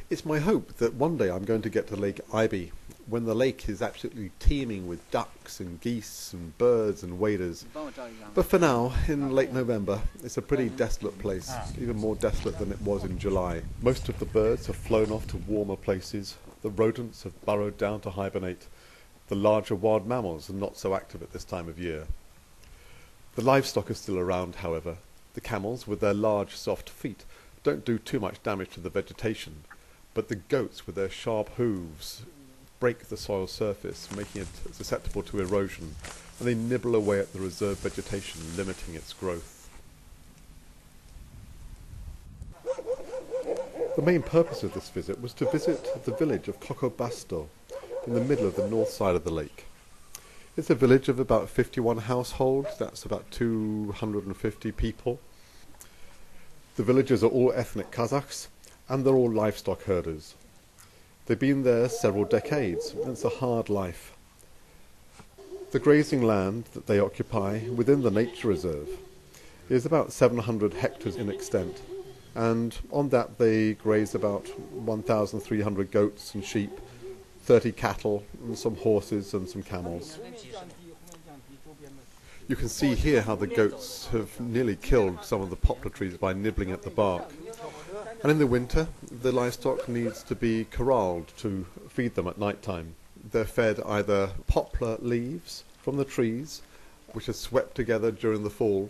It's my hope that one day I'm going to get to Lake Aibi, when the lake is absolutely teeming with ducks and geese and birds and waders. But for now, in late November, it's a pretty desolate place, even more desolate than it was in July. Most of the birds have flown off to warmer places, the rodents have burrowed down to hibernate, the larger wild mammals are not so active at this time of year. The livestock are still around, however. The camels, with their large, soft feet, don't do too much damage to the vegetation, but the goats, with their sharp hooves, break the soil surface, making it susceptible to erosion, and they nibble away at the reserve vegetation, limiting its growth. The main purpose of this visit was to visit the village of Cocobasto, in the middle of the north side of the lake. It's a village of about 51 households, that's about 250 people. The villagers are all ethnic Kazakhs, and they're all livestock herders. They've been there several decades, and it's a hard life. The grazing land that they occupy within the nature reserve is about 700 hectares in extent, and on that they graze about 1,300 goats and sheep, 30 cattle, and some horses and some camels. You can see here how the goats have nearly killed some of the poplar trees by nibbling at the bark. And in the winter, the livestock needs to be corralled to feed them at night time. They're fed either poplar leaves from the trees, which are swept together during the fall.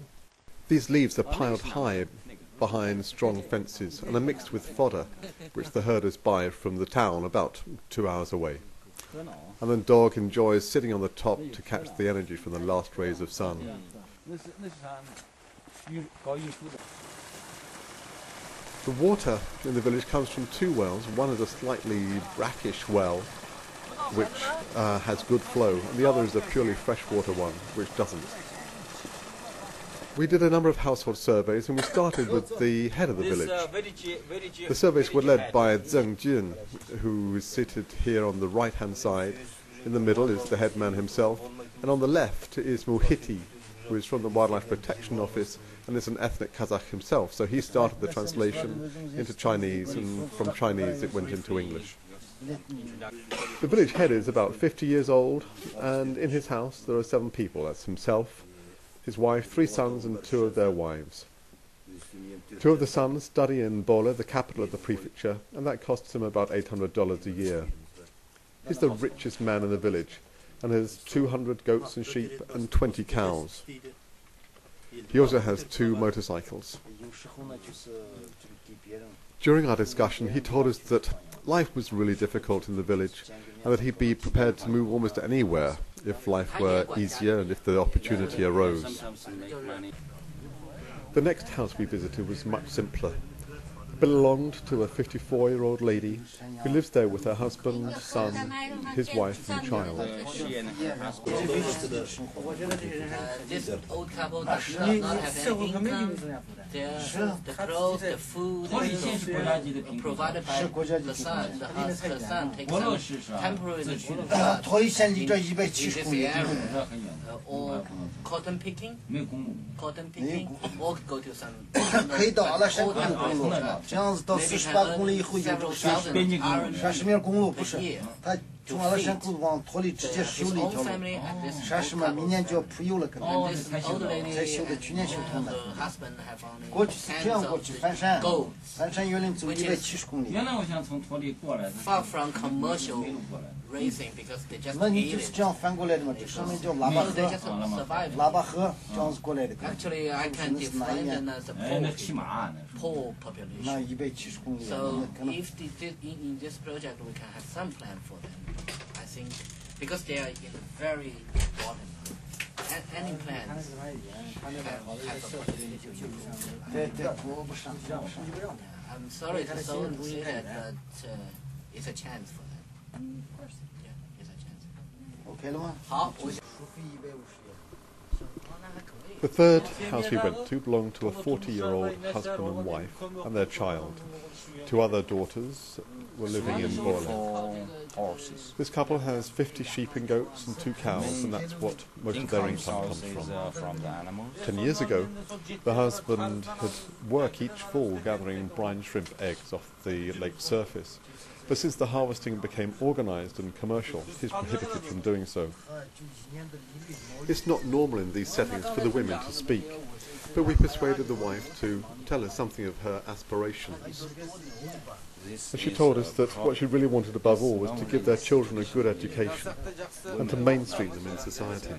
These leaves are piled high behind strong fences and are mixed with fodder, which the herders buy from the town about 2 hours away. And the dog enjoys sitting on the top to catch the energy from the last rays of sun. The water in the village comes from two wells. One is a slightly brackish well, which has good flow, and the other is a purely freshwater one, which doesn't. We did a number of household surveys, and we started with the head of the village. The surveys were led by Zheng Jin, who is seated here on the right-hand side. In the middle is the headman himself, and on the left is Muhiti, who is from the Wildlife Protection Office and is an ethnic Kazakh himself. So he started the translation into Chinese, and from Chinese it went into English. The village head is about 50 years old, and in his house there are 7 people. That's himself, his wife, 3 sons, and 2 of their wives. 2 of the sons study in Bola, the capital of the prefecture, and that costs him about $800 a year. He's the richest man in the village, and has 200 goats and sheep and 20 cows. He also has 2 motorcycles. During our discussion, he told us that life was really difficult in the village, and that he'd be prepared to move almost anywhere if life were easier and if the opportunity arose. The next house we visited was much simpler. It belonged to a 54-year-old lady who lives there with her husband, son, his wife and child. This old couple does not have any income. The clothes, the food provided by the son. The son takes some temporary in this area. Or cotton picking, or go to some old 这样子到48公里以后有这个30米公路不是，他从阿拉山公路往托里直接修了一条路，30米明年就要铺油了，可能才修的，去年修通的。过去是这样过去翻山，翻山越岭走170公里。原来我想从托里过来的。 Far from commercial racing because they just 那你就是这样翻过来的嘛？这上面叫喇叭河，喇叭河这样子过来的。Actually, I can define them as a poor population. 那170公里。 So if in this project we can have some plan for them, I think because they are in the very bottom. Any plans have a possibility to improve. I'm sorry to say that, but it's a chance for them. Yeah, it's a chance. OK 了吗？好，我。The third house we went to belonged to a 40-year-old husband and wife and their child. Two other daughters were living in Borle. This couple has 50 sheep and goats and 2 cows, and that's what most of their income comes from. 10 years ago, the husband had work each fall gathering brine shrimp eggs off the lake surface. But since the harvesting became organised and commercial, he's prohibited from doing so. It's not normal in these settings for the women to speak, but we persuaded the wife to tell us something of her aspirations. And she told us that what she really wanted above all was to give their children a good education and to mainstream them in society.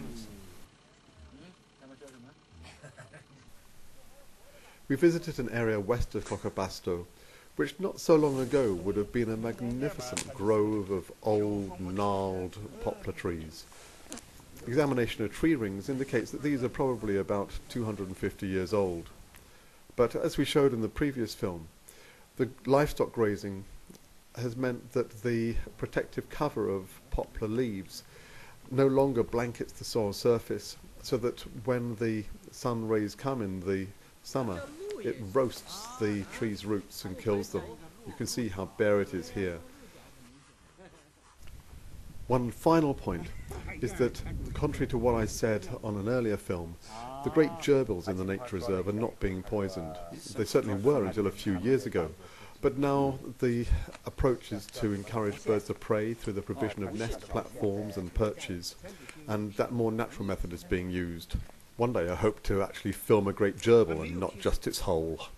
We visited an area west of Cocobasto, which not so long ago would have been a magnificent grove of old, gnarled poplar trees. Examination of tree rings indicates that these are probably about 250 years old. But as we showed in the previous film, the livestock grazing has meant that the protective cover of poplar leaves no longer blankets the soil surface, so that when the sun rays come in the summer, it roasts the tree's roots and kills them. You can see how bare it is here. One final point is that, contrary to what I said on an earlier film, the great gerbils in the nature reserve are not being poisoned. They certainly were until a few years ago. But now the approach is to encourage birds of prey through the provision of nest platforms and perches, and that more natural method is being used. One day I hope to actually film a great gerbil and not just its hole.